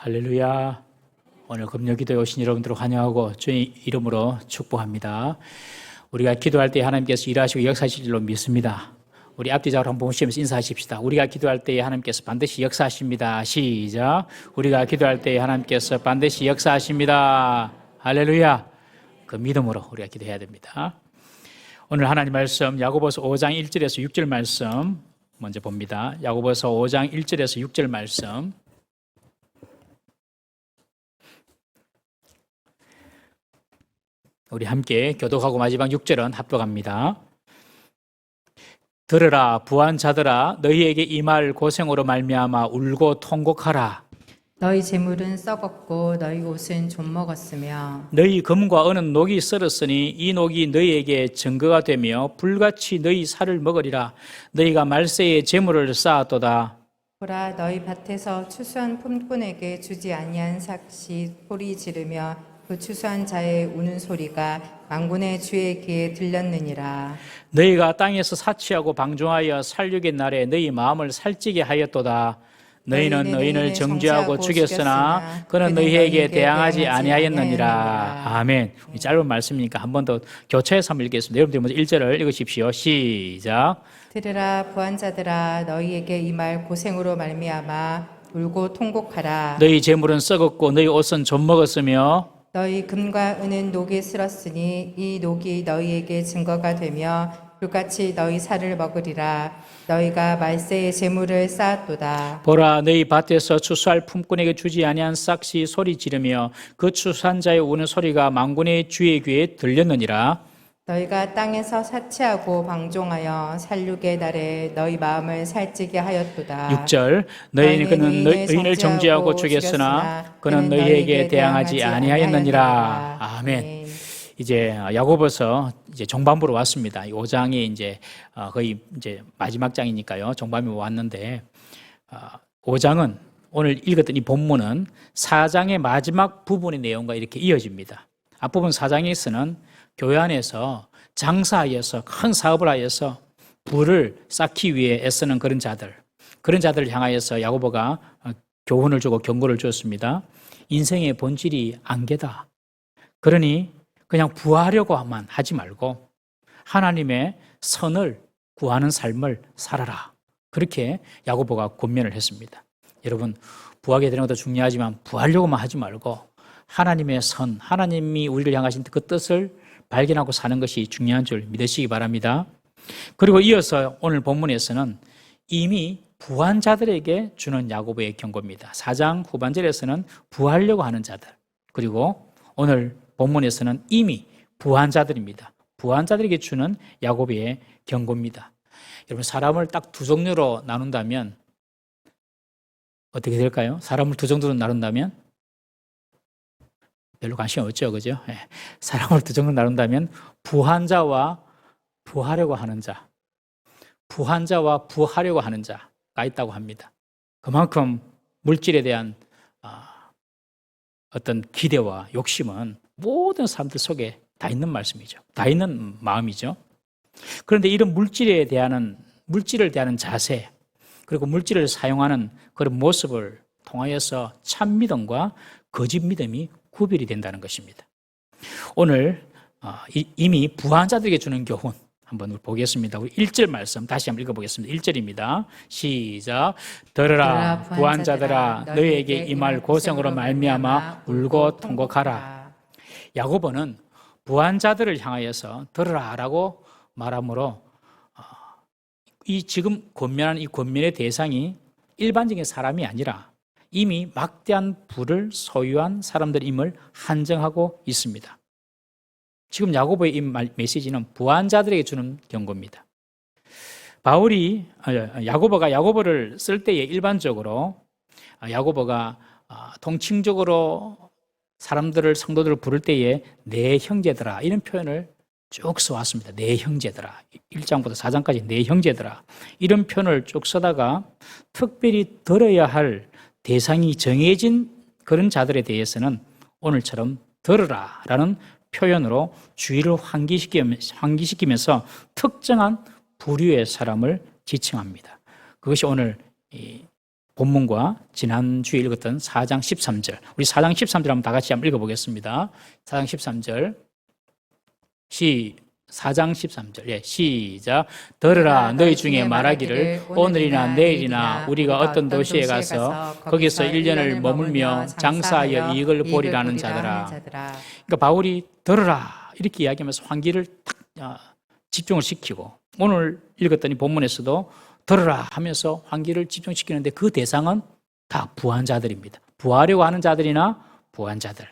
할렐루야. 오늘 금요 기도에 오신 여러분들을 환영하고 주의 이름으로 축복합니다. 우리가 기도할 때 하나님께서 일하시고 역사하실 줄로 믿습니다. 우리 앞뒤적으로 한번 보시면서 인사하십시다. 우리가 기도할 때 하나님께서 반드시 역사하십니다. 시작. 우리가 기도할 때 하나님께서 반드시 역사하십니다. 할렐루야. 그 믿음으로 우리가 기도해야 됩니다. 오늘 하나님 말씀 야고보서 5장 1절에서 6절 말씀 먼저 봅니다. 야고보서 5장 1절에서 6절 말씀. 우리 함께 교독하고 마지막 6절은 합독합니다. 들으라 부한 자들아 너희에게 임할 고생으로 말미암아 울고 통곡하라. 너희 재물은 썩었고 너희 옷은 좀 먹었으며 너희 금과 은은 녹이 썰었으니 이 녹이 너희에게 증거가 되며 불같이 너희 살을 먹으리라. 너희가 말세에 재물을 쌓았도다. 보라 너희 밭에서 추수한 품꾼에게 주지 아니한 삭시 소리 지르며 그 추수한 자의 우는 소리가 만군의 주의 귀에 들렸느니라. 너희가 땅에서 사치하고 방종하여 살육의 날에 너희 마음을 살찌게 하였도다. 너희는 의인을 정죄하고 죽였으나 그는 너희에게 대항하지 아니하였느니라. 아멘. 짧은 말씀이니까 한 번 더 교차해서 한번 읽겠습니다. 여러분들 먼저 1절을 읽으십시오. 시작. 들으라 부한 자들아 너희에게 임할 고생으로 말미암아 울고 통곡하라. 너희 재물은 썩었고 너희 옷은 좀 먹었으며 너희 금과 은은 녹에 쓸었으니 이 녹이 너희에게 증거가 되며 불같이 너희 살을 먹으리라. 너희가 말세에 재물을 쌓았도다. 보라 너희 밭에서 추수할 품꾼에게 주지 아니한 삭시 소리 지르며 그 추수한 자의 우는 소리가 만군의 주의 귀에 들렸느니라. 너희가 땅에서 사치하고 방종하여 살육의 날에 너희 마음을 살찌게 하였도다. 6절 너희는 그는 의인을 정죄하고 죽였으나 그는 너희에게 대항하지 아니하였느니라. 아멘. 이제 야고보서 이제 종반부로 왔습니다. 5장이 이제 거의 이제 마지막 장이니까요. 종반이 왔는데 5장은 오늘 읽었던 이 본문은 4장의 마지막 부분의 내용과 이렇게 이어집니다. 앞부분 4장에서는 교회 안에서 장사하여서 큰 사업을 하여서 부를 쌓기 위해 애쓰는 그런 자들을 향하여서 야고보가 교훈을 주고 경고를 주었습니다. 인생의 본질이 안개다. 그러니 그냥 부하려고만 하지 말고 하나님의 선을 구하는 삶을 살아라. 그렇게 야고보가 권면을 했습니다. 여러분, 부하게 되는 것도 중요하지만 부하려고만 하지 말고 하나님의 선, 하나님이 우리를 향하신 그 뜻을 발견하고 사는 것이 중요한 줄 믿으시기 바랍니다. 그리고 이어서 오늘 본문에서는 이미 부한 자들에게 주는 야고보의 경고입니다. 4장 후반절에서는 부하려고 하는 자들, 그리고 오늘 본문에서는 이미 부한 자들입니다. 부한 자들에게 주는 야고보의 경고입니다. 여러분, 사람을 딱 두 종류로 나눈다면 어떻게 될까요? 사람을 두 종류로 나눈다면 별로 관심 없죠, 그죠? 사람을 두 종류로 나눈다면 부한 자와 부하려고 하는 자, 부한 자와 부하려고 하는 자가 있다고 합니다. 그만큼 물질에 대한 어떤 기대와 욕심은 모든 사람들 속에 다 있는 말씀이죠. 다 있는 마음이죠. 그런데 이런 물질을 대하는 자세, 그리고 물질을 사용하는 그런 모습을 통하여서 참 믿음과 거짓 믿음이 구별이 된다는 것입니다. 오늘 이미 부한 자들에게 주는 교훈 한번 보겠습니다. 우리 1절 말씀 다시 한번 읽어보겠습니다. 1절입니다. 시작. 들으라 부한 자들아 너희에게 임할 고생으로 말미암아 울고 통곡하라. 야고보는 부한 자들을 향하여서 들으라라고 말하므로 이 지금 권면하는 이 권면의 대상이 일반적인 사람이 아니라 이미 막대한 부를 소유한 사람들임을 한정하고 있습니다. 지금 야고보의 이 메시지는 부한 자들에게 주는 경고입니다. 야고보가 야고보를 쓸 때에 일반적으로 야고보가 통칭적으로 성도들을 부를 때에 내 형제들아 이런 표현을 쭉 써왔습니다. 내 형제들아. 1장부터 4장까지 내 형제들아. 이런 표현을 쭉 쓰다가 특별히 들어야 할 대상이 정해진 그런 자들에 대해서는 오늘처럼 들으라라는 표현으로 주의를 환기시키면서 특정한 부류의 사람을 지칭합니다. 그것이 오늘 본문과 지난주에 읽었던 4장 13절, 우리 4장 13절 한번 다 같이 한번 읽어보겠습니다. 4장 13절 4장 13절, 예, 시작. 들으라, 너희 중에 말하기를 오늘이나 내일이나 우리가 어떤 도시에 가서 거기서 1년을 머물며 장사하여 이익을 보리라는 자들아. 그러니까 바울이 들으라 이렇게 이야기하면서 환기를 딱 집중을 시키고, 오늘 읽었던 이 본문에서도 들으라 하면서 환기를 집중시키는데 그 대상은 다 부한 자들입니다. 부하려고 하는 자들이나 부한 자들.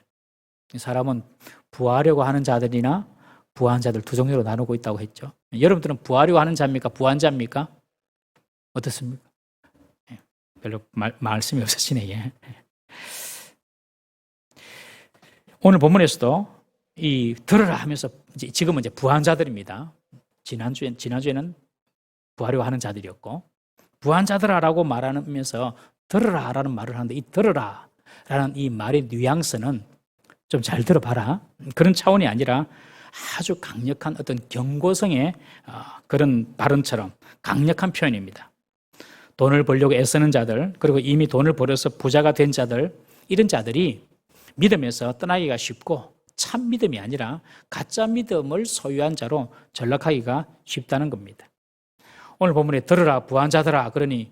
이 사람은 부하려고 하는 자들이나 부한 자들 두 종류로 나누고 있다고 했죠. 여러분들은 부하려고 하는 자입니까? 부한 자입니까? 어떻습니까? 별로 말씀이 없으시네. 예. 오늘 본문에서도 이 들으라 하면서 지금은 이제 부한 자들입니다. 지난주에는 부하려고 하는 자들이었고, 부한 자들아라고 말하면서 들으라라는 말을 하는데, 이 들으라라는 이 말의 뉘앙스는 좀 잘 들어봐라, 그런 차원이 아니라 아주 강력한 어떤 경고성의 그런 발언처럼 강력한 표현입니다. 돈을 벌려고 애쓰는 자들, 그리고 이미 돈을 벌어서 부자가 된 자들, 이런 자들이 믿음에서 떠나기가 쉽고 참 믿음이 아니라 가짜 믿음을 소유한 자로 전락하기가 쉽다는 겁니다. 오늘 본문에 들으라 부한 자들아, 그러니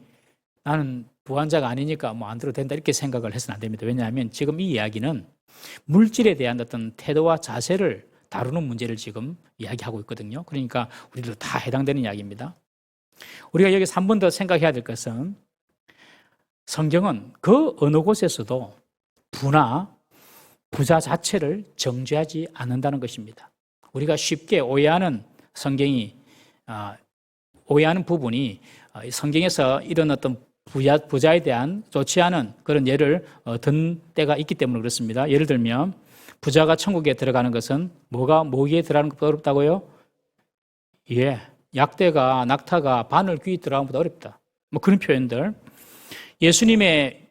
나는 부한 자가 아니니까 뭐 안 들어도 된다 이렇게 생각을 해서는 안 됩니다. 왜냐하면 지금 이 이야기는 물질에 대한 어떤 태도와 자세를 다루는 문제를 지금 이야기하고 있거든요. 그러니까 우리도 다 해당되는 이야기입니다. 우리가 여기서 한 번 더 생각해야 될 것은, 성경은 그 어느 곳에서도 부나 부자 자체를 정죄하지 않는다는 것입니다. 우리가 쉽게 오해하는 오해하는 부분이, 성경에서 이런 어떤 부자에 대한 좋지 않은 그런 예를 든 때가 있기 때문에 그렇습니다. 예를 들면 부자가 천국에 들어가는 것은 뭐기에 들어가는 것보다 어렵다고요? 예, 약대가, 낙타가 바늘귀에 들어가는 것보다 어렵다. 뭐 그런 표현들. 예수님의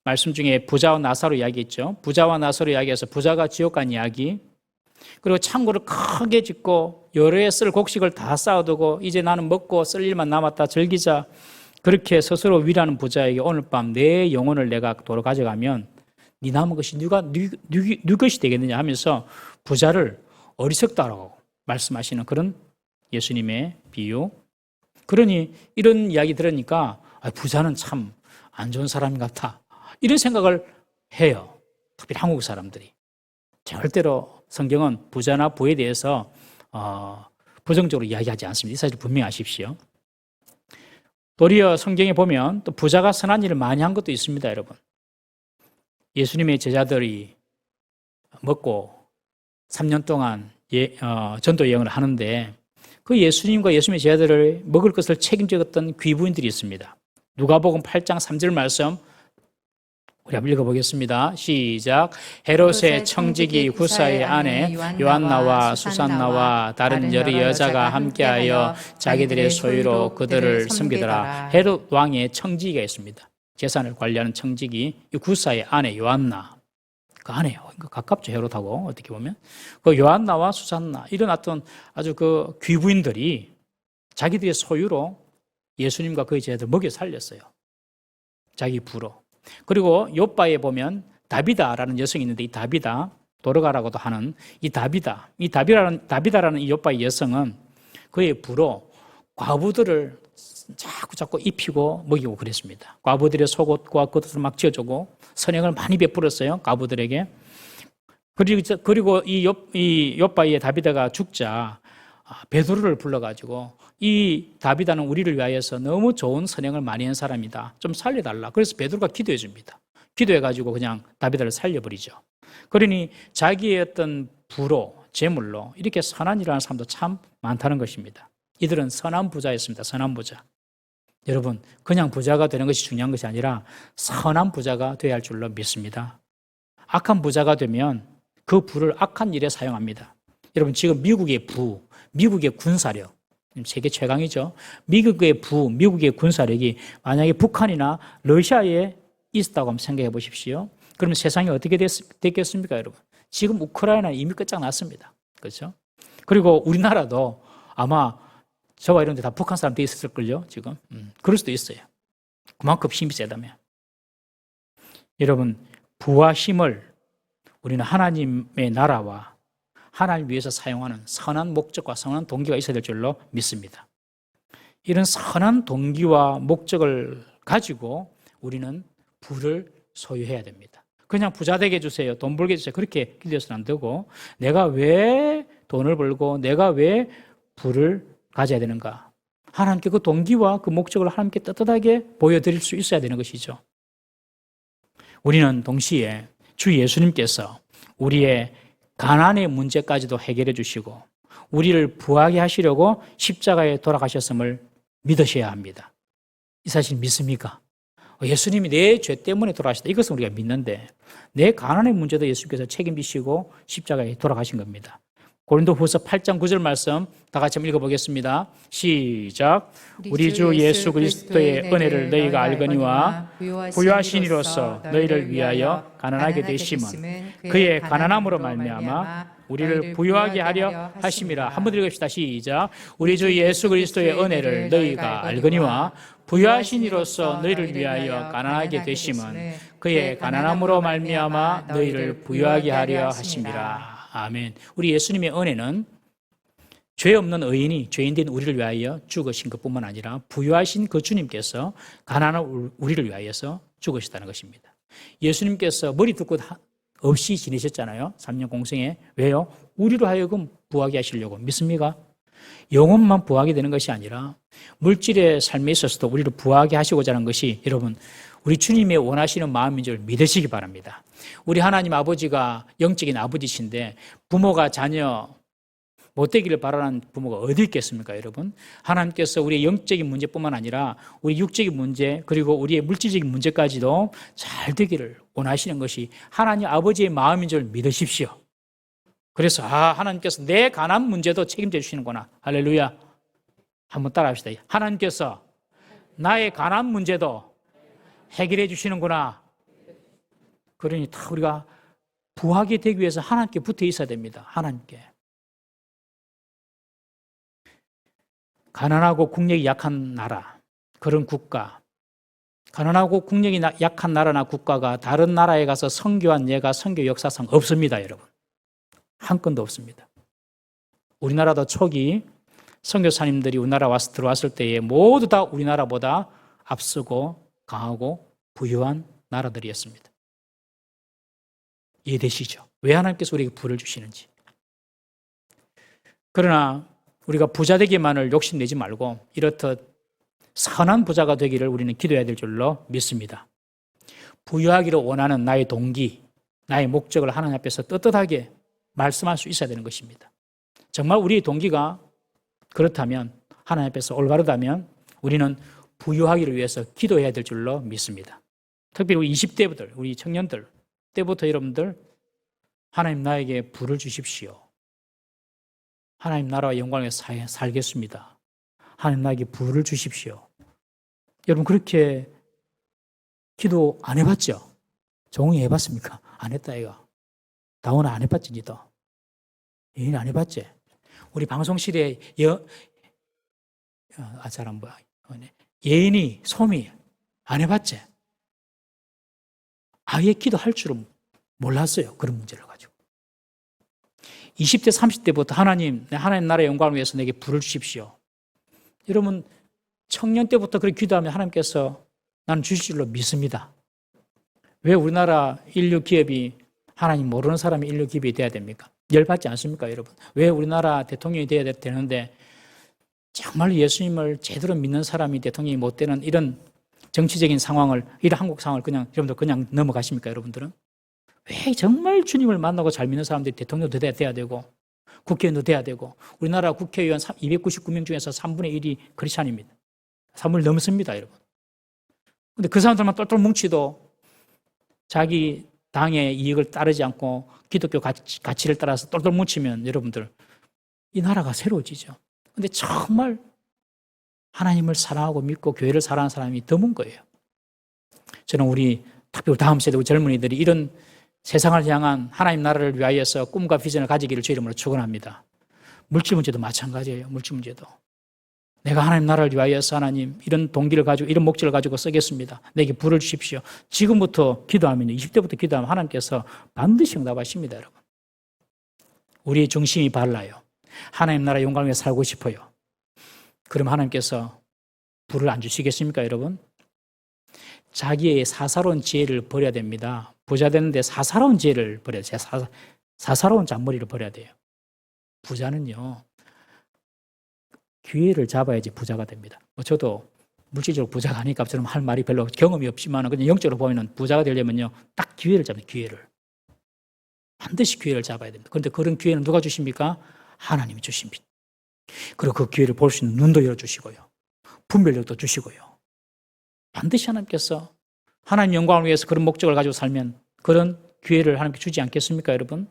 말씀 중에 부자와 나사로 이야기했죠. 부자와 나사로 이야기해서 부자가 지옥 간 이야기, 그리고 창고를 크게 짓고 여러 해 쓸 곡식을 다 쌓아두고 이제 나는 먹고 쓸 일만 남았다 즐기자, 그렇게 스스로 위라는 부자에게 오늘 밤 내 영혼을 내가 도로 가져가면 네 남은 것이 네 것이 되겠느냐 하면서 부자를 어리석다라고 말씀하시는 그런 예수님의 비유. 그러니 이런 이야기 들으니까 부자는 참 안 좋은 사람 같아, 이런 생각을 해요. 특히 한국 사람들이. 절대로 성경은 부자나 부에 대해서 부정적으로 이야기하지 않습니다. 이 사실 분명히 아십시오. 도리어 성경에 보면 또 부자가 선한 일을 많이 한 것도 있습니다, 여러분. 예수님의 제자들이 먹고 3년 동안 전도 여행을 하는데 그 예수님과 예수님의 제자들을 먹을 것을 책임졌던 귀부인들이 있습니다. 누가복음 8장 3절 말씀 우리 한번 읽어보겠습니다. 시작. 헤롯의 청지기 구사의 아내 요한나와 수산나와 다른 여러 여자가 함께하여 자기들의 소유로 그들을 섬기더라. 헤롯 왕의 청지기가 있습니다. 재산을 관리하는 청지기, 이 구사의 아내 요한나, 그 아내요. 가깝죠, 헤롯하고 어떻게 보면. 그 요한나와 수산나, 이런 어떤 아주 그 귀부인들이 자기들의 소유로 예수님과 그의 제자들 먹여 살렸어요. 자기 부로. 그리고 욥바에 보면 다비다라는 여성이 있는데, 이 다비다, 도르가라고도 하는 이 다비다라는 이 욥바의 여성은 그의 부로 과부들을 자꾸 입히고 먹이고 그랬습니다. 과부들의 속옷과 겉옷을 막 지어주고 선행을 많이 베풀었어요, 과부들에게. 그리고 이 욥바의 다비다가 죽자 베드로를 불러가지고, 이 다비다는 우리를 위하여서 너무 좋은 선행을 많이 한 사람이다, 좀 살려달라. 그래서 베드로가 기도해 줍니다. 기도해가지고 그냥 다비다를 살려버리죠. 그러니 자기의 어떤 부로, 재물로 이렇게 선한 일을 하는 사람도 참 많다는 것입니다. 이들은 선한 부자였습니다. 선한 부자. 여러분, 그냥 부자가 되는 것이 중요한 것이 아니라 선한 부자가 되어야 할 줄로 믿습니다. 악한 부자가 되면 그 부를 악한 일에 사용합니다. 여러분, 지금 미국의 군사력, 세계 최강이죠. 미국의 군사력이 만약에 북한이나 러시아에 있었다고 한번 생각해 보십시오. 그러면 세상이 어떻게 됐겠습니까, 여러분? 지금 우크라이나 이미 끝장났습니다. 그렇죠? 그리고 우리나라도 아마 저와 이런 데 다 북한 사람들이 있었을걸요, 지금. 그럴 수도 있어요. 그만큼 힘이 세다며. 여러분, 부와 힘을 우리는 하나님의 나라와 하나님을 위해서 사용하는 선한 목적과 선한 동기가 있어야 될 줄로 믿습니다. 이런 선한 동기와 목적을 가지고 우리는 부를 소유해야 됩니다. 그냥 부자 되게 해주세요, 돈 벌게 해주세요, 그렇게 기도해서는 안 되고, 내가 왜 돈을 벌고 내가 왜 부를 가져야 되는가, 하나님께 그 동기와 그 목적을 하나님께 떳떳하게 보여드릴 수 있어야 되는 것이죠. 우리는 동시에 주 예수님께서 우리의 가난의 문제까지도 해결해 주시고 우리를 부하게 하시려고 십자가에 돌아가셨음을 믿으셔야 합니다. 이 사실 믿습니까? 예수님이 내 죄 때문에 돌아가셨다, 이것은 우리가 믿는데 내 가난의 문제도 예수님께서 책임지시고 십자가에 돌아가신 겁니다. 고린도후서 8장 9절 말씀 다 같이 한번 읽어보겠습니다. 시작. 우리 주 예수 그리스도의 은혜를 너희가 알거니와 부유하신 이로써 너희를 위하여 가난하게 되심은 그의 가난함으로 말미암아 우리를 부유하게 하려 하심이라. 한번 읽읍시다. 시작. 우리 주 예수 그리스도의 은혜를 너희가 알거니와 부유하신 이로써 너희를 위하여 가난하게 되심은 그의 가난함으로 말미암아 너희를 부유하게 하려 하심이라. 아멘. 우리 예수님의 은혜는 죄 없는 의인이 죄인된 우리를 위하여 죽으신 것뿐만 아니라 부유하신 그 주님께서 가난한 우리를 위하여서 죽으셨다는 것입니다. 예수님께서 머리 둘 것 없이 지내셨잖아요. 3년 공생에. 왜요? 우리로 하여금 부하게 하시려고. 믿습니까? 영혼만 부하게 되는 것이 아니라 물질의 삶에 있어서도 우리를 부하게 하시고자 하는 것이 여러분 우리 주님의 원하시는 마음인 줄 믿으시기 바랍니다. 우리 하나님 아버지가 영적인 아버지신데 부모가 자녀 못되기를 바라는 부모가 어디 있겠습니까, 여러분? 하나님께서 우리의 영적인 문제뿐만 아니라 우리 육적인 문제 그리고 우리의 물질적인 문제까지도 잘 되기를 원하시는 것이 하나님 아버지의 마음인 줄 믿으십시오. 그래서 하나님께서 내 가난 문제도 책임져 주시는구나. 할렐루야. 한번 따라합시다. 하나님께서 나의 가난 문제도 해결해 주시는구나. 그러니 다 우리가 부하게 되기 위해서 하나님께 붙어 있어야 됩니다. 하나님께. 가난하고 국력이 약한 나라, 그런 국가, 가난하고 국력이 약한 나라나 국가가 다른 나라에 가서 선교한 예가 선교 역사상 없습니다, 여러분. 한 건도 없습니다. 우리나라도 초기 선교사님들이 우리나라 들어왔을 때에 모두 다 우리나라보다 앞서고 강하고 부유한 나라들이었습니다. 이해되시죠? 왜 하나님께서 우리에게 부를 주시는지. 그러나 우리가 부자 되기만을 욕심내지 말고 이렇듯 선한 부자가 되기를 우리는 기도해야 될 줄로 믿습니다. 부유하기를 원하는 나의 동기, 나의 목적을 하나님 앞에서 떳떳하게 말씀할 수 있어야 되는 것입니다. 정말 우리의 동기가 그렇다면, 하나님 앞에서 올바르다면 우리는 부유하기를 위해서 기도해야 될 줄로 믿습니다. 특별히 우리 20대부터, 우리 청년들 때부터 여러분들 하나님 나에게 부를 주십시오. 하나님 나라와 영광에 살겠습니다. 하나님 나에게 부를 주십시오. 여러분 그렇게 기도 안 해봤죠? 정웅이 해봤습니까? 안 했다 이거. 다원아 안 해봤지 니도? 예인이 안 해봤지? 우리 방송실에 잘안 보여. 예인이 소미 안 해봤지? 아예 기도할 줄은 몰랐어요. 그런 문제를 가지고. 20대, 30대부터 하나님 나라의 영광을 위해서 내게 부를 주십시오. 여러분 청년 때부터 그렇게 기도하면 하나님께서 나는 주실 줄로 믿습니다. 왜 우리나라 인류 기업이 하나님 모르는 사람이 인류 기업이 돼야 됩니까? 열받지 않습니까, 여러분? 왜 우리나라 대통령이 돼야 되는데 정말 예수님을 제대로 믿는 사람이 대통령이 못 되는 이런 정치적인 상황을, 이런 한국 상황을 여러분들 그냥 넘어가십니까, 여러분들은? 왜 정말 주님을 만나고 잘 믿는 사람들이 대통령도 돼야 되고 국회의원도 돼야 되고, 우리나라 국회의원 299명 중에서 3분의 1이 크리스찬입니다. 3분을 넘습니다, 여러분. 근데 그 사람들만 똘똘 뭉치도 자기 당의 이익을 따르지 않고 기독교 가치를 따라서 똘똘 뭉치면 여러분들 이 나라가 새로워지죠. 근데 정말 하나님을 사랑하고 믿고 교회를 사랑하는 사람이 드문 거예요. 저는 우리 특별히 다음 세대 젊은이들이 이런 세상을 향한 하나님 나라를 위하여서 꿈과 비전을 가지기를 주 이름으로 축원합니다. 물질 문제도 마찬가지예요. 물질 문제도. 내가 하나님 나라를 위하여서 하나님 이런 동기를 가지고 이런 목적을 가지고 쓰겠습니다. 내게 부를 주십시오. 지금부터 기도하면요. 20대부터 기도하면 하나님께서 반드시 응답하십니다, 여러분. 우리의 중심이 발라요. 하나님 나라 영광을 위해 살고 싶어요. 그럼 하나님께서 부를 안 주시겠습니까, 여러분? 자기의 사사로운 지혜를 버려야 됩니다. 부자 되는데 사사로운 지혜를 버려야 돼요. 사사로운 잔머리를 버려야 돼요. 부자는요, 기회를 잡아야지 부자가 됩니다. 저도 물질적으로 부자가 아니까 저는 할 말이 별로 경험이 없지만 그냥 영적으로 보면 부자가 되려면요, 딱 기회를 잡는 기회를. 반드시 기회를 잡아야 됩니다. 그런데 그런 기회는 누가 주십니까? 하나님이 주십니다. 그리고 그 기회를 볼 수 있는 눈도 열어주시고요. 분별력도 주시고요. 반드시 하나님께서 하나님 영광을 위해서 그런 목적을 가지고 살면 그런 기회를 하나님께 주지 않겠습니까, 여러분?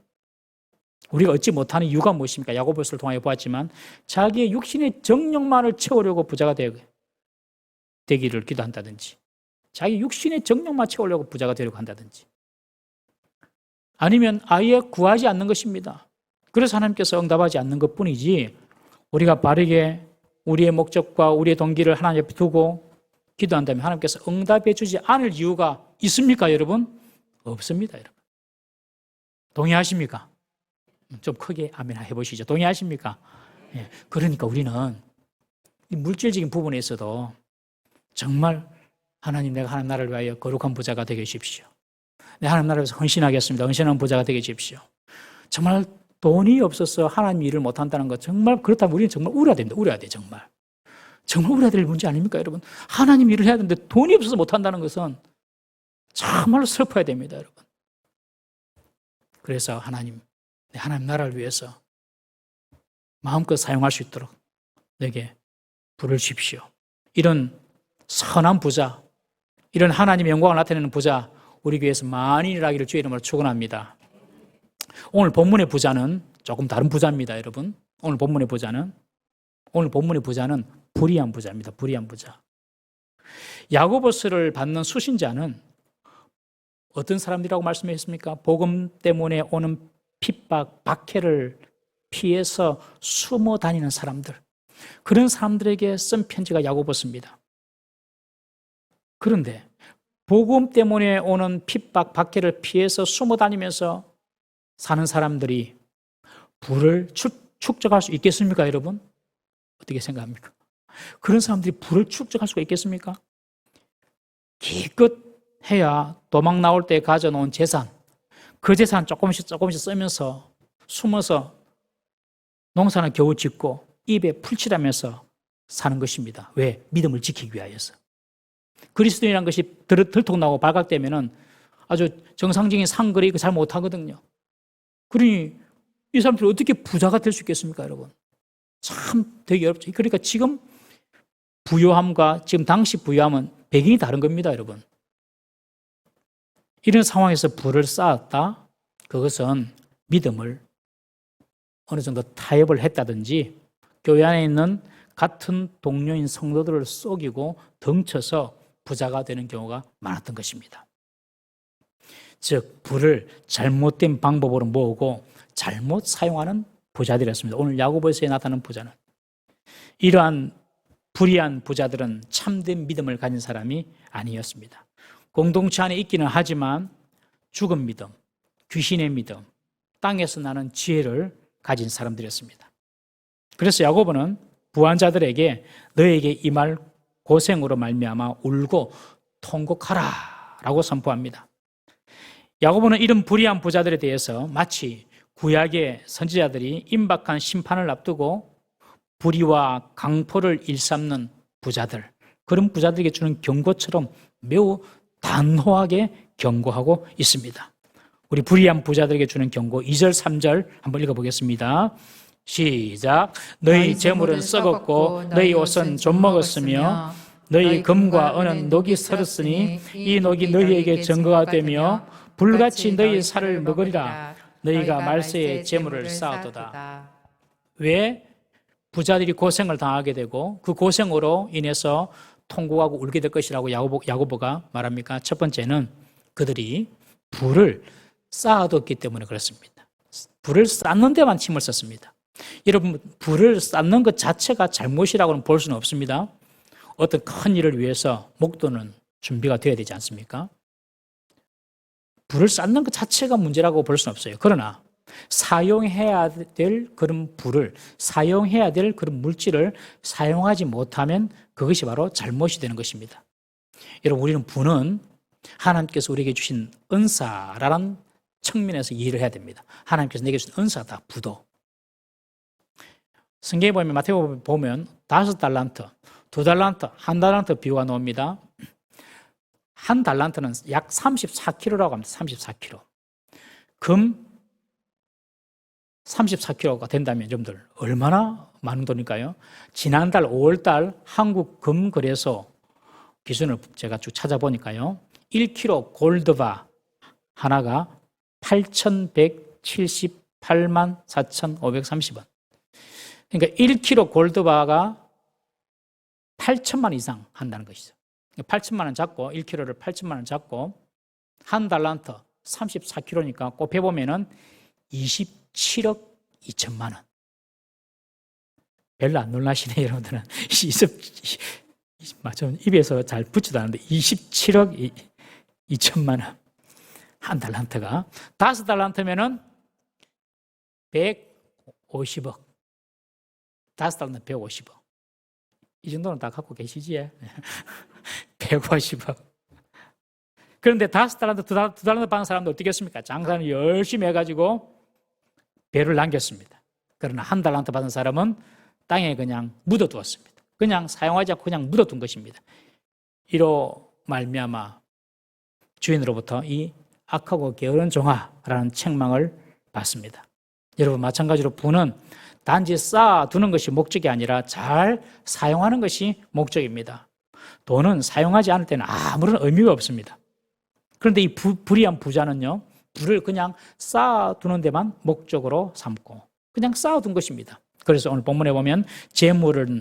우리가 얻지 못하는 이유가 무엇입니까? 야고보서를 통하여 보았지만 자기의 육신의 정욕만을 채우려고 부자가 되기를 기도한다든지, 자기 육신의 정욕만 채우려고 부자가 되려고 한다든지, 아니면 아예 구하지 않는 것입니다. 그래서 하나님께서 응답하지 않는 것뿐이지, 우리가 바르게 우리의 목적과 우리의 동기를 하나님 옆에 두고 기도한다면 하나님께서 응답해 주지 않을 이유가 있습니까, 여러분? 없습니다, 여러분. 동의하십니까? 좀 크게 아멘 해보시죠. 동의하십니까? 예. 그러니까 우리는 이 물질적인 부분에서도 정말 하나님, 내가 하나님 나라를 위하여 거룩한 부자가 되게 해주십시오. 내가 하나님 나라를 위해서 헌신하겠습니다. 헌신하는 부자가 되게 해주십시오. 정말 돈이 없어서 하나님 일을 못한다는 것, 정말 그렇다면 우리는 정말 울어야 됩니다. 울어야 돼, 정말. 정말 울어야 될 문제 아닙니까, 여러분? 하나님 일을 해야 되는데 돈이 없어서 못한다는 것은 정말로 슬퍼야 됩니다, 여러분. 그래서 하나님 나라를 위해서 마음껏 사용할 수 있도록 내게 부를 주십시오. 이런 선한 부자, 이런 하나님의 영광을 나타내는 부자, 우리 교회에서 많이 일하기를 주의 이름으로 축원합니다. 오늘 본문의 부자는 조금 다른 부자입니다, 여러분. 오늘 본문의 부자는 불의한 부자입니다. 불의한 부자. 야고보서를 받는 수신자는 어떤 사람들이라고 말씀하셨습니까? 복음 때문에 오는 핍박, 박해를 피해서 숨어 다니는 사람들, 그런 사람들에게 쓴 편지가 야고보서입니다. 그런데 복음 때문에 오는 핍박, 박해를 피해서 숨어 다니면서 사는 사람들이 부를 축적할 수 있겠습니까, 여러분? 어떻게 생각합니까? 그런 사람들이 부를 축적할 수가 있겠습니까? 기껏 해야 도망 나올 때 가져놓은 재산, 그 재산 조금씩 쓰면서 숨어서 농사는 겨우 짓고 입에 풀칠하면서 사는 것입니다. 왜? 믿음을 지키기 위하여서. 그리스도인이라는 것이 들통나고 발각되면은 아주 정상적인 상거래 이거 잘 못하거든요. 그러니 이 사람들이 어떻게 부자가 될 수 있겠습니까, 여러분? 참 되게 어렵죠. 그러니까 지금 부요함과 지금 당시 부요함은 배경이 다른 겁니다, 여러분. 이런 상황에서 부를 쌓았다, 그것은 믿음을 어느 정도 타협을 했다든지 교회 안에 있는 같은 동료인 성도들을 속이고 덩쳐서 부자가 되는 경우가 많았던 것입니다. 즉 부를 잘못된 방법으로 모으고 잘못 사용하는 부자들이었습니다. 오늘 야고보서에 나타나는 부자는, 이러한 불의한 부자들은 참된 믿음을 가진 사람이 아니었습니다. 공동체 안에 있기는 하지만 죽은 믿음, 귀신의 믿음, 땅에서 나는 지혜를 가진 사람들이었습니다. 그래서 야고보는 부한 자들에게 너에게 이 말 고생으로 말미암아 울고 통곡하라 라고 선포합니다. 야고보는 이런 불의한 부자들에 대해서 마치 구약의 선지자들이 임박한 심판을 앞두고 불의와 강포를 일삼는 부자들, 그런 부자들에게 주는 경고처럼 매우 단호하게 경고하고 있습니다. 우리 불의한 부자들에게 주는 경고 2절, 3절 한번 읽어보겠습니다. 시작. 너희 재물은 썩었고 너희 옷은 좀 먹었으며 너희 금과 은은 녹이 슬었으니 이 녹이 너희에게 증거가 되며 불같이 너희 살을 먹으리라. 너희가 말세에 재물을 쌓았도다. 왜 부자들이 고생을 당하게 되고 그 고생으로 인해서 통곡하고 울게 될 것이라고 야고보가 말합니까? 첫 번째는 그들이 부를 쌓아뒀기 때문에 그렇습니다. 부를 쌓는 데만 힘을 썼습니다. 여러분, 불을 쌓는 것 자체가 잘못이라고는 볼 수는 없습니다. 어떤 큰 일을 위해서 목도는 준비가 되어야 되지 않습니까? 불을 쌓는 것 자체가 문제라고 볼 수는 없어요. 그러나 사용해야 될 그런 불을, 사용해야 될 그런 물질을 사용하지 못하면 그것이 바로 잘못이 되는 것입니다. 여러분, 우리는 불은 하나님께서 우리에게 주신 은사라는 측면에서 이해를 해야 됩니다. 하나님께서 내게 주신 은사다, 부도. 성경에 보면, 마태복음에 보면 5달란트, 2달란트, 1달란트 비유가 나옵니다. 1달란트는 약 34kg라고 합니다. 34kg. 금 34kg가 된다면 여러분들 얼마나 많은 돈일까요? 지난달 5월달 한국금거래소 기준을 제가 쭉 찾아보니까요, 1kg 골드바 하나가 8,178만 4,530원. 그러니까 1kg 골드바가 8천만 이상 한다는 것이죠. 8천만 원 잡고 1kg를 8천만 원 잡고 1달란트 34kg니까 곱해보면은 27억 2천만 원. 별로 안 놀라시네, 여러분들은. 좀 입에서 잘 붙지도 않는데 27억 2천만 원. 1달란트가 5달란트면은 150억. 5달란트 150억. 이 정도는 다 갖고 계시지? 150억. 그런데 5달란트, 2달란트 받는 사람도 어떻게 했습니까? 장사는 열심히 해가지고 배를 남겼습니다. 그러나 1달란트 받은 사람은 땅에 그냥 묻어두었습니다. 그냥 사용하지 않고 그냥 묻어둔 것입니다. 이로 말미암아 주인으로부터 이 악하고 게으른 종아라는 책망을 받습니다. 여러분, 마찬가지로 부는 단지 쌓아두는 것이 목적이 아니라 잘 사용하는 것이 목적입니다. 돈은 사용하지 않을 때는 아무런 의미가 없습니다. 그런데 이 불의한 부자는요, 불을 그냥 쌓아두는 데만 목적으로 삼고 그냥 쌓아둔 것입니다. 그래서 오늘 본문에 보면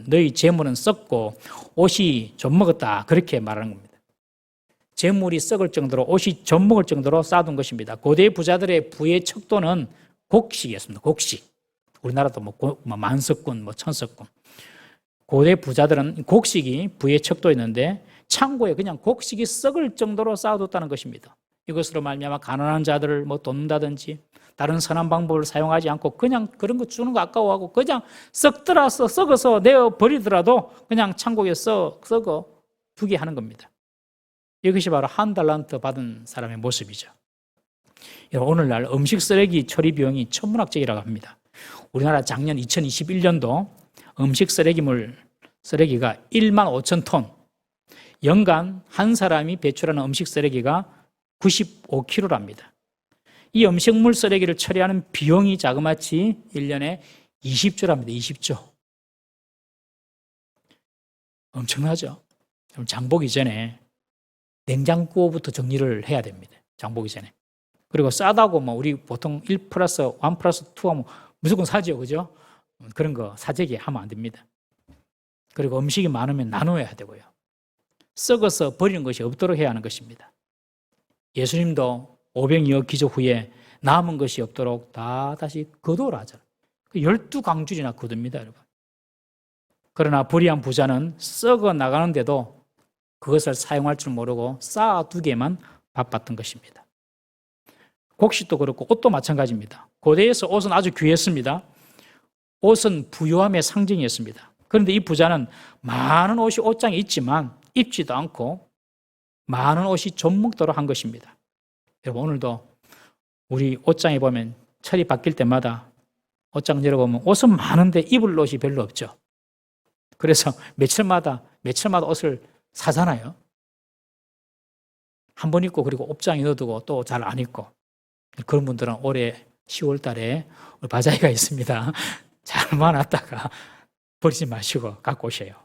너희 재물은 썩고 옷이 좀먹었다, 그렇게 말하는 겁니다. 재물이 썩을 정도로, 옷이 좀먹을 정도로 쌓아둔 것입니다. 고대 부자들의 부의 척도는 곡식이었습니다. 곡식. 우리나라도 만석군, 천석군. 고대 부자들은 곡식이 부의 척도였는데 창고에 그냥 곡식이 썩을 정도로 쌓아뒀다는 것입니다. 이것으로 말미암아 가난한 자들을 돕는다든지 다른 선한 방법을 사용하지 않고 그냥 그런 거 주는 거 아까워하고 그냥 썩어서 내어버리더라도 그냥 창고에 썩어 두게 하는 겁니다. 이것이 바로 1달란트 받은 사람의 모습이죠. 오늘날 음식 쓰레기 처리 비용이 천문학적이라고 합니다. 우리나라 작년 2021년도 음식 쓰레기가 1만 5천 톤, 연간 한 사람이 배출하는 음식 쓰레기가 95kg랍니다. 이 음식물 쓰레기를 처리하는 비용이 자그마치 1년에 20조랍니다. 20조. 엄청나죠? 장 보기 전에 냉장고부터 정리를 해야 됩니다. 장 보기 전에. 그리고 싸다고 우리 보통 1 플러스 1 플러스 2 하면 무조건 사죠, 그죠? 그런 거 사재기 하면 안 됩니다. 그리고 음식이 많으면 나눠야 되고요. 썩어서 버리는 것이 없도록 해야 하는 것입니다. 예수님도 오병이어 기적 후에 남은 것이 없도록 다 다시 거두어라 하잖아요. 12강줄이나 거둡니다, 여러분. 그러나 불의한 부자는 썩어 나가는데도 그것을 사용할 줄 모르고 쌓아두게만 바빴던 것입니다. 곡식도 그렇고 옷도 마찬가지입니다. 고대에서 옷은 아주 귀했습니다. 옷은 부유함의 상징이었습니다. 그런데 이 부자는 많은 옷이 옷장에 있지만 입지도 않고 많은 옷이 좀 먹도록 한 것입니다. 여러분, 오늘도 우리 옷장에 보면 철이 바뀔 때마다 옷장 열어보면 옷은 많은데 입을 옷이 별로 없죠. 그래서 며칠마다 옷을 사잖아요. 한 번 입고 그리고 옷장에 넣어두고 또 잘 안 입고. 그런 분들은 올해 10월 달에 바자회가 있습니다. 잘 모아놨다가 버리지 마시고 갖고 오세요.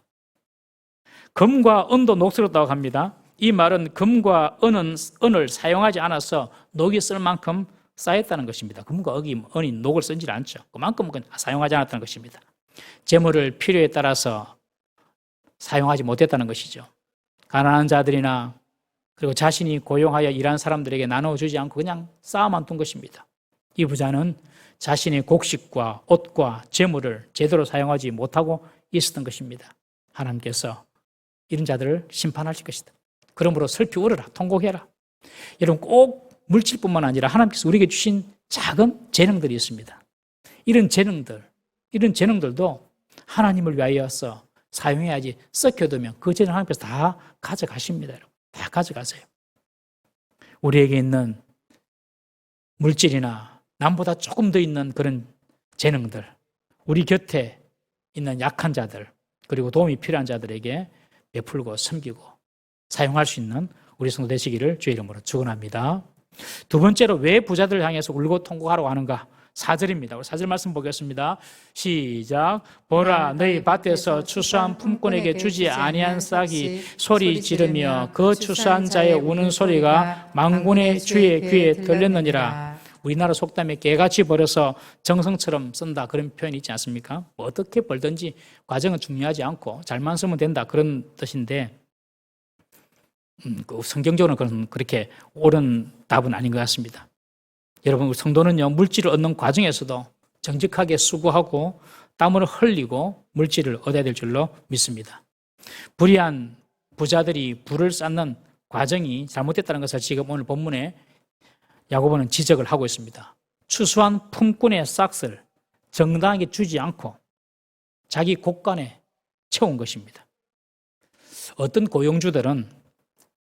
금과 은도 녹슬었다고 합니다. 이 말은 금과 은을 사용하지 않아서 녹이 쓸 만큼 쌓였다는 것입니다. 금과 은이 녹을 쓰지 않죠. 그만큼 사용하지 않았다는 것입니다. 재물을 필요에 따라서 사용하지 못했다는 것이죠. 가난한 자들이나 그리고 자신이 고용하여 일한 사람들에게 나눠주지 않고 그냥 쌓아만 둔 것입니다. 이 부자는 자신의 곡식과 옷과 재물을 제대로 사용하지 못하고 있었던 것입니다. 하나님께서 이런 자들을 심판하실 것이다. 그러므로 슬피 울어라, 통곡해라. 여러분, 꼭 물질뿐만 아니라 하나님께서 우리에게 주신 작은 재능들이 있습니다. 이런 재능들도 하나님을 위하여서 사용해야지, 썩혀두면 그 재능 하나님께서 다 가져가십니다. 여러분. 다 가져가세요. 우리에게 있는 물질이나 남보다 조금 더 있는 그런 재능들, 우리 곁에 있는 약한 자들, 그리고 도움이 필요한 자들에게 베풀고 섬기고 사용할 수 있는 우리 성도 되시기를 주의 이름으로 축원합니다. 두 번째로 왜 부자들을 향해서 울고 통곡하라고 하는가? 4절입니다. 우리 4절 말씀 보겠습니다. 시작. 보라, 너희 밭에서 추수한 품꾼에게 주지 아니한 싹이 소리 지르며 그 추수한 자의 우는 소리가 만군의 주의 귀에 들렸느니라. 우리나라 속담에 개같이 벌어서 정성처럼 쓴다, 그런 표현이 있지 않습니까? 뭐 어떻게 벌든지 과정은 중요하지 않고 잘만 쓰면 된다, 그런 뜻인데 성경적으로는 그렇게 옳은 답은 아닌 것 같습니다. 여러분, 성도는요, 물질을 얻는 과정에서도 정직하게 수고하고 땀을 흘리고 물질을 얻어야 될 줄로 믿습니다. 불의한 부자들이 부를 쌓는 과정이 잘못됐다는 것을 지금 오늘 본문에 야고보는 지적을 하고 있습니다. 추수한 품꾼의 싹을 정당하게 주지 않고 자기 곳간에 채운 것입니다. 어떤 고용주들은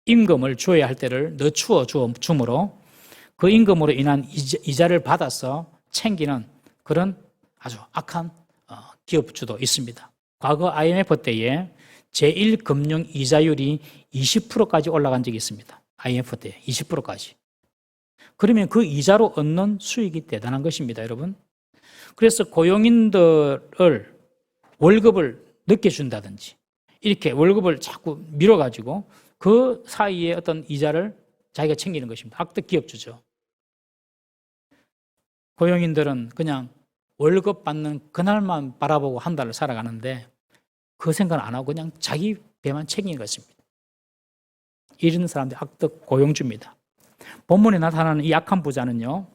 임금을 줘야 할 때를 늦추어 주므로 그 임금으로 인한 이자를 받아서 챙기는 그런 아주 악한 기업주도 있습니다. 과거 IMF 때에 제1금융 이자율이 20%까지 올라간 적이 있습니다. IMF 때 20%까지. 그러면 그 이자로 얻는 수익이 대단한 것입니다, 여러분. 그래서 고용인들을 월급을 늦게 준다든지 이렇게 월급을 자꾸 밀어가지고 그 사이에 어떤 이자를 자기가 챙기는 것입니다. 악덕 기업주죠. 고용인들은 그냥 월급 받는 그날만 바라보고 한 달을 살아가는데 그 생각을 안 하고 그냥 자기 배만 챙기는 것입니다. 이런 사람들이 악덕 고용주입니다. 본문에 나타나는 이 악한 부자는요,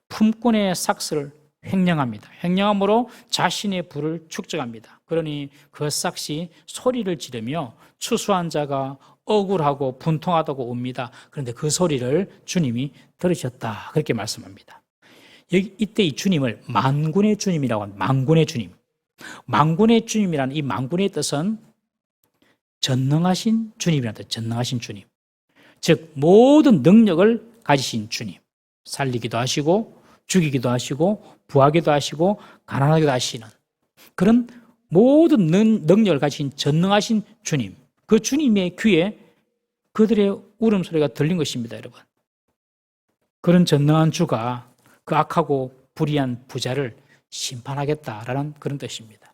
품꾼의 삭슬을 횡령합니다. 횡령함으로 자신의 부를 축적합니다. 그러니 그 삭시 소리를 지르며 추수한 자가 억울하고 분통하다고 웁니다. 그런데 그 소리를 주님이 들으셨다, 그렇게 말씀합니다. 이때 이 주님을 만군의 주님이라고 합니다. 만군의 주님. 만군의 주님이라는 이 만군의 뜻은 전능하신 주님이라는 뜻, 전능하신 주님. 즉 모든 능력을 가지신 주님. 살리기도 하시고 죽이기도 하시고 부하기도 하시고 가난하기도 하시는 그런 모든 능력을 가지신 전능하신 주님. 그 주님의 귀에 그들의 울음소리가 들린 것입니다, 여러분. 그런 전능한 주가 그 악하고 불의한 부자를 심판하겠다라는 그런 뜻입니다.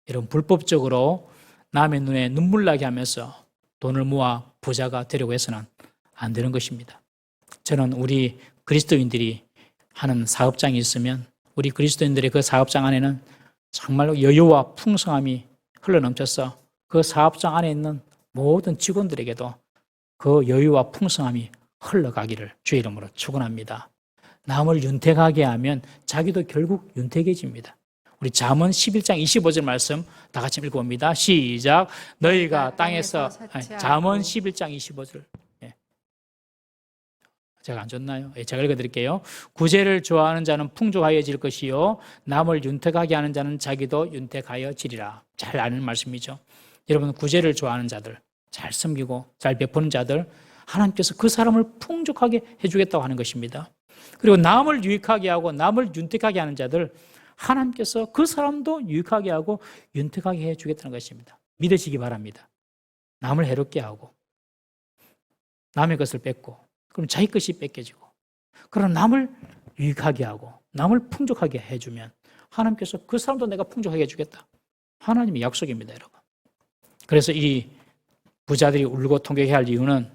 여러분, 불법적으로 남의 눈에 눈물 나게 하면서 돈을 모아 부자가 되려고 해서는 안 되는 것입니다. 저는 우리 그리스도인들이 하는 사업장이 있으면 우리 그리스도인들의 그 사업장 안에는 정말로 여유와 풍성함이 흘러넘쳐서 그 사업장 안에 있는 모든 직원들에게도 그 여유와 풍성함이 흘러가기를 주의 이름으로 축원합니다. 남을 윤택하게 하면 자기도 결국 윤택해집니다. 우리 잠언 11장 25절 말씀 다 같이 읽어봅니다. 시작. 너희가 땅에서 잠언 11장 25절. 제가 안 줬나요? 제가 읽어드릴게요. 구제를 좋아하는 자는 풍족하여질 것이요 남을 윤택하게 하는 자는 자기도 윤택하여지리라. 잘 아는 말씀이죠. 여러분, 구제를 좋아하는 자들, 잘 섬기고 잘 베푸는 자들, 하나님께서 그 사람을 풍족하게 해주겠다고 하는 것입니다. 그리고 남을 유익하게 하고 남을 윤택하게 하는 자들, 하나님께서 그 사람도 유익하게 하고 윤택하게 해주겠다는 것입니다. 믿으시기 바랍니다. 남을 해롭게 하고 남의 것을 뺏고 그럼 자기 것이 뺏겨지고, 그러나 남을 유익하게 하고 남을 풍족하게 해주면 하나님께서 그 사람도 내가 풍족하게 해주겠다. 하나님의 약속입니다, 여러분. 그래서 이 부자들이 울고 통곡해야 할 이유는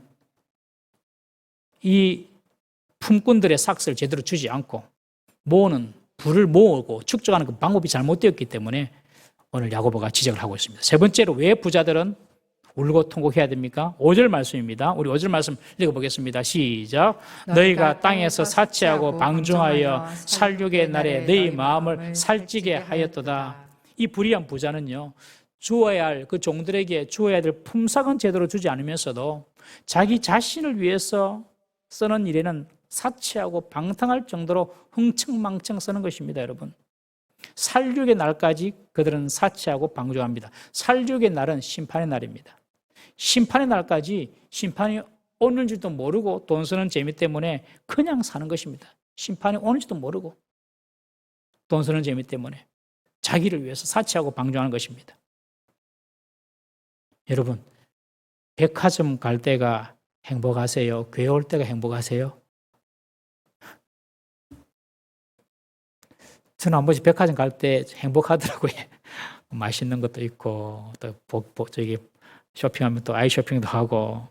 이 품꾼들의 삭스를 제대로 주지 않고 부를 모으고 축적하는 그 방법이 잘못되었기 때문에 오늘 야고보가 지적을 하고 있습니다. 세 번째로 왜 부자들은 울고 통곡해야 됩니까? 5절 말씀입니다. 우리 5절 말씀 읽어보겠습니다. 시작. 너희가 땅에서 사치하고 방종하여 살육의 날에 너희 마음을 살찌게 하였도다. 이 불의한 부자는요, 주어야 할 그 종들에게 주어야 될 품삯은 제대로 주지 않으면서도 자기 자신을 위해서 쓰는 일에는 사치하고 방탕할 정도로 흥청망청 쓰는 것입니다, 여러분. 살육의 날까지 그들은 사치하고 방종합니다. 살육의 날은 심판의 날입니다. 심판의 날까지 심판이 오는지도 모르고 돈 쓰는 재미 때문에 그냥 사는 것입니다. 심판이 오는지도 모르고 돈 쓰는 재미 때문에 자기를 위해서 사치하고 방종하는 것입니다. 여러분, 백화점 갈 때가 행복하세요? 교회 올 때가 행복하세요? 저는 한 번씩 백화점 갈 때 행복하더라고요. 맛있는 것도 있고 또 저기 쇼핑하면 또 아이 쇼핑도 하고,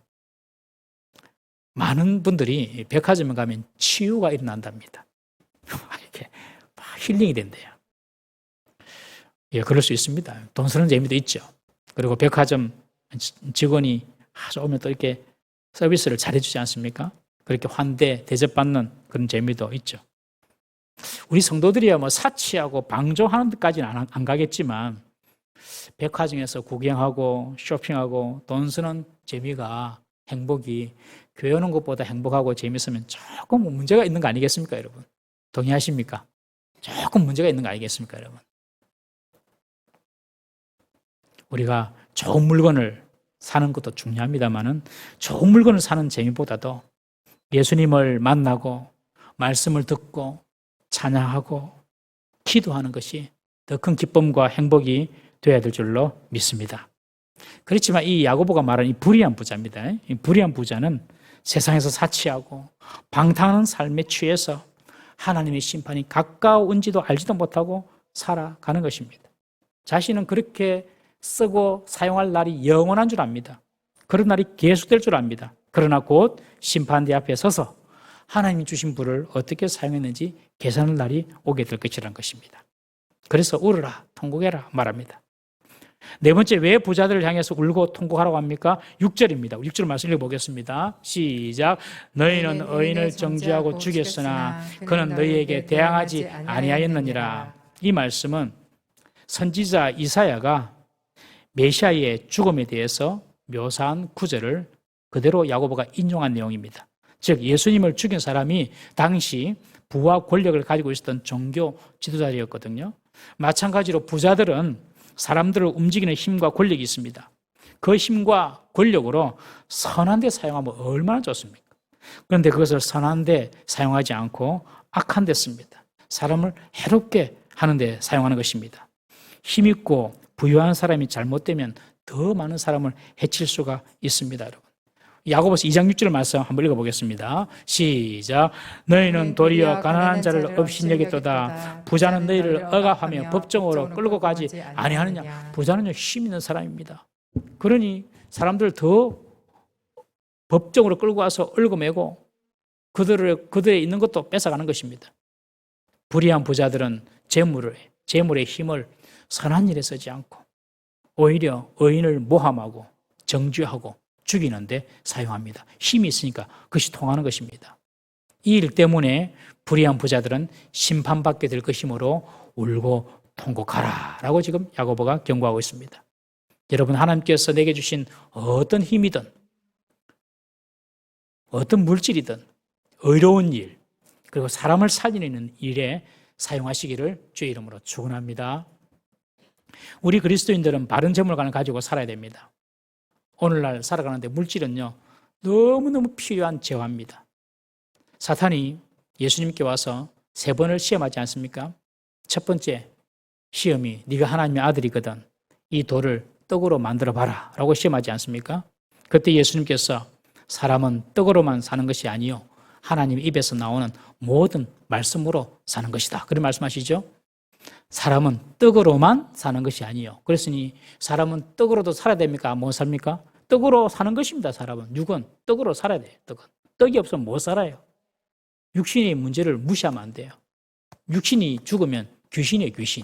많은 분들이 백화점에 가면 치유가 일어난답니다. 이렇게 막 힐링이 된대요. 예, 그럴 수 있습니다. 돈 쓰는 재미도 있죠. 그리고 백화점 직원이 아주 오면 또 이렇게 서비스를 잘해주지 않습니까? 그렇게 환대, 대접받는 그런 재미도 있죠. 우리 성도들이야 뭐 사치하고 방종하는 데까지는 안 가겠지만, 백화점에서 구경하고 쇼핑하고 돈 쓰는 재미가, 행복이 교회 오는 것보다 행복하고 재밌으면 조금 문제가 있는 거 아니겠습니까, 여러분? 동의하십니까? 조금 문제가 있는 거 아니겠습니까, 여러분? 우리가 좋은 물건을 사는 것도 중요합니다만은, 좋은 물건을 사는 재미보다도 예수님을 만나고 말씀을 듣고 찬양하고 기도하는 것이 더 큰 기쁨과 행복이 되어야 될 줄로 믿습니다. 그렇지만 이 야고보가 말하는 이 불의한 부자입니다. 이 불의한 부자는 세상에서 사치하고 방탕하는 삶에 취해서 하나님의 심판이 가까운지도 알지도 못하고 살아가는 것입니다. 자신은 그렇게 쓰고 사용할 날이 영원한 줄 압니다. 그런 날이 계속될 줄 압니다. 그러나 곧 심판대 앞에 서서 하나님이 주신 부를 어떻게 사용했는지 계산할 날이 오게 될 것이라는 것입니다. 그래서 울어라, 통곡해라 말합니다. 네 번째, 왜 부자들을 향해서 울고 통곡하라고 합니까? 6절입니다. 6절 말씀 읽어보겠습니다. 시작. 너희는 의인을 정죄하고 죽였으나 그는 너희에게 대항하지 아니하였느니라. 이 말씀은 선지자 이사야가 메시아의 죽음에 대해서 묘사한 구절을 그대로 야고보가 인용한 내용입니다. 즉 예수님을 죽인 사람이 당시 부와 권력을 가지고 있었던 종교 지도자였거든요. 마찬가지로 부자들은 사람들을 움직이는 힘과 권력이 있습니다. 그 힘과 권력으로 선한 데 사용하면 얼마나 좋습니까? 그런데 그것을 선한 데 사용하지 않고 악한 데 씁니다. 사람을 해롭게 하는 데 사용하는 것입니다. 힘있고 부유한 사람이 잘못되면 더 많은 사람을 해칠 수가 있습니다, 여러분. 야고보서 2장 6절 말씀 한번 읽어보겠습니다. 시작. 너희는 도리어 가난한 자를 업신여겼도다. 부자는 너희를 억압하며 법정으로 끌고 가지 아니하느냐. 부자는요, 힘 있는 사람입니다. 그러니 사람들 더 법정으로 끌고 와서 얽어매고 그들의 있는 것도 뺏어가는 것입니다. 불의한 부자들은 재물의 힘을 선한 일에 쓰지 않고 오히려 의인을 모함하고 정죄하고 죽이는데 사용합니다. 힘이 있으니까 그것이 통하는 것입니다. 이 일 때문에 불의한 부자들은 심판받게 될 것이므로 울고 통곡하라 라고 지금 야고보가 경고하고 있습니다. 여러분, 하나님께서 내게 주신 어떤 힘이든 어떤 물질이든 의로운 일, 그리고 사람을 살리는 일에 사용하시기를 주의 이름으로 축원합니다. 우리 그리스도인들은 바른 재물관을 가지고 살아야 됩니다. 오늘날 살아가는데 물질은요, 너무너무 필요한 재화입니다. 사탄이 예수님께 와서 3번을 시험하지 않습니까? 첫 번째 시험이 네가 하나님의 아들이거든 이 돌을 떡으로 만들어봐라 라고 시험하지 않습니까? 그때 예수님께서 사람은 떡으로만 사는 것이 아니요 하나님 입에서 나오는 모든 말씀으로 사는 것이다. 그런 말씀하시죠? 사람은 떡으로만 사는 것이 아니요. 그랬으니 사람은 떡으로도 살아야 됩니까? 못 삽니까? 떡으로 사는 것입니다. 사람은. 육은 떡으로 살아야 돼요. 떡이 없으면 못 살아요. 육신의 문제를 무시하면 안 돼요. 육신이 죽으면 귀신이에요. 귀신.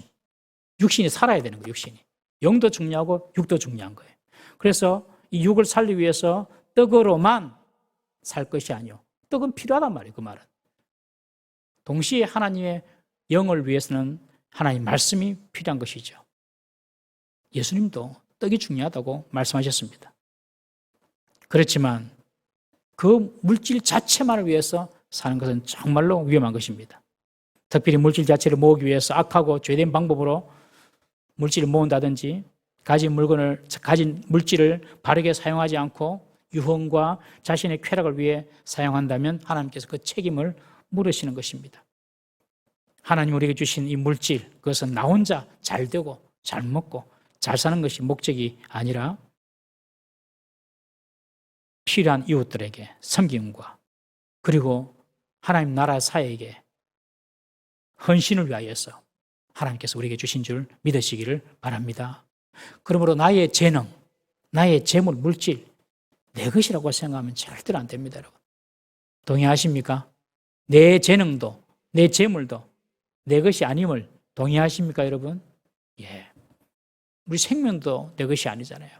육신이 살아야 되는 거예요. 육신이. 영도 중요하고 육도 중요한 거예요. 그래서 이 육을 살리기 위해서 떡으로만 살 것이 아니요. 떡은 필요하단 말이에요. 그 말은. 동시에 하나님의 영을 위해서는 하나님 말씀이 필요한 것이죠. 예수님도 떡이 중요하다고 말씀하셨습니다. 그렇지만 그 물질 자체만을 위해서 사는 것은 정말로 위험한 것입니다. 특별히 물질 자체를 모으기 위해서 악하고 죄된 방법으로 물질을 모은다든지 가진 물질을 바르게 사용하지 않고 유흥과 자신의 쾌락을 위해 사용한다면 하나님께서 그 책임을 물으시는 것입니다. 하나님 우리에게 주신 이 물질, 그것은 나 혼자 잘 되고 잘 먹고 잘 사는 것이 목적이 아니라 필요한 이웃들에게 섬김과 그리고 하나님 나라 사회에게 헌신을 위하여서 하나님께서 우리에게 주신 줄 믿으시기를 바랍니다. 그러므로 나의 재능, 나의 재물, 물질, 내 것이라고 생각하면 절대로 안 됩니다, 여러분. 동의하십니까? 내 재능도, 내 재물도 내 것이 아님을 동의하십니까, 여러분? 예. 우리 생명도 내 것이 아니잖아요.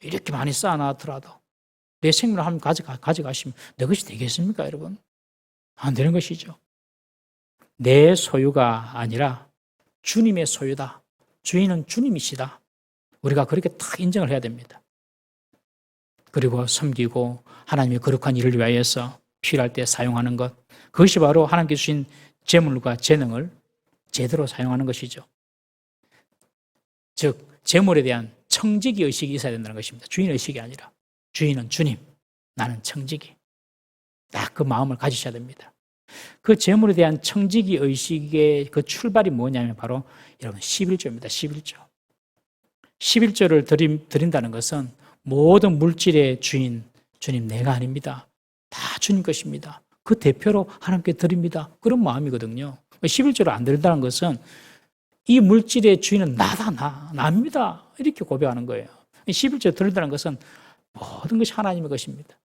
이렇게 많이 쌓아놨더라도 내 생명을 한번 가져가시면 내 것이 되겠습니까, 여러분? 안 되는 것이죠. 내 소유가 아니라 주님의 소유다. 주인은 주님이시다. 우리가 그렇게 딱 인정을 해야 됩니다. 그리고 섬기고 하나님의 거룩한 일을 위하여서 필요할 때 사용하는 것, 그것이 바로 하나님께 주신 재물과 재능을 제대로 사용하는 것이죠. 즉 재물에 대한 청지기 의식이 있어야 된다는 것입니다. 주인 의식이 아니라 주인은 주님, 나는 청지기. 딱 그 마음을 가지셔야 됩니다. 그 재물에 대한 청지기 의식의 그 출발이 뭐냐면 바로 여러분 11조입니다. 11조. 11조를 드린다는 것은 모든 물질의 주인, 주님 내가 아닙니다. 다 주님 것입니다. 그 대표로 하나님께 드립니다. 그런 마음이거든요. 11조를 안 드린다는 것은 이 물질의 주인은 나입니다. 이렇게 고백하는 거예요. 11조 드린다는 것은 모든 것이 하나님의 것입니다.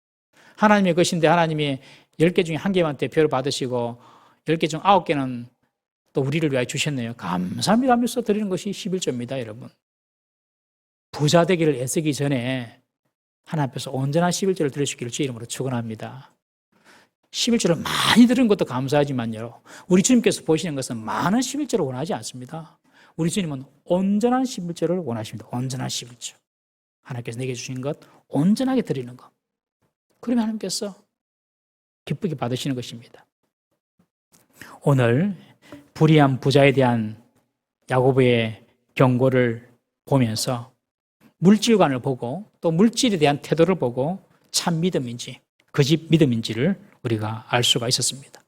하나님의 것인데 하나님이 10개 중에 1개만 대표로 받으시고 10개 중 9개는 또 우리를 위하여 주셨네요. 감사합니다 하면서 드리는 것이 11조입니다, 여러분. 부자 되기를 애쓰기 전에 하나님 앞에서 온전한 11조를 드릴 수 있기를 주의 이름으로 축원합니다. 11조를 많이 드리는 것도 감사하지만요, 우리 주님께서 보시는 것은 많은 11조를 원하지 않습니다. 우리 주님은 온전한 11조를 원하십니다. 온전한 11조. 하나님께서 내게 주신 것 온전하게 드리는 것. 그러면 하나님께서 기쁘게 받으시는 것입니다. 오늘 불의한 부자에 대한 야고보의 경고를 보면서 물질관을 보고 또 물질에 대한 태도를 보고 참 믿음인지 거짓 믿음인지를 우리가 알 수가 있었습니다.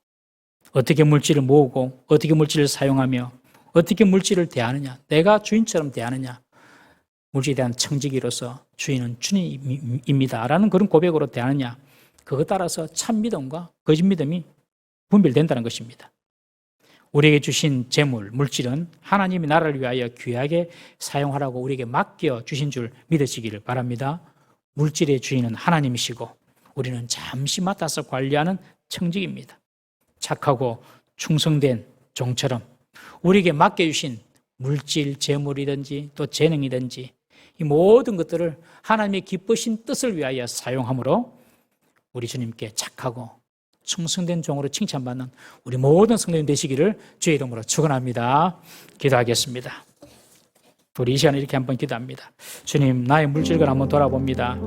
어떻게 물질을 모으고 어떻게 물질을 사용하며 어떻게 물질을 대하느냐, 내가 주인처럼 대하느냐, 물질에 대한 청지기로서 주인은 주님입니다 라는 그런 고백으로 대하느냐, 그것 따라서 참 믿음과 거짓 믿음이 분별된다는 것입니다. 우리에게 주신 재물, 물질은 하나님의 나라를 위하여 귀하게 사용하라고 우리에게 맡겨 주신 줄 믿으시기를 바랍니다. 물질의 주인은 하나님이시고 우리는 잠시 맡아서 관리하는 청직입니다. 착하고 충성된 종처럼 우리에게 맡겨주신 물질, 재물이든지 또 재능이든지 이 모든 것들을 하나님의 기쁘신 뜻을 위하여 사용함으로 우리 주님께 착하고 충성된 종으로 칭찬받는 우리 모든 성도님 되시기를 주의 이름으로 축원합니다. 기도하겠습니다. 우리 이 시간에 이렇게 한번 기도합니다. 주님, 나의 물질을 한번 돌아봅니다.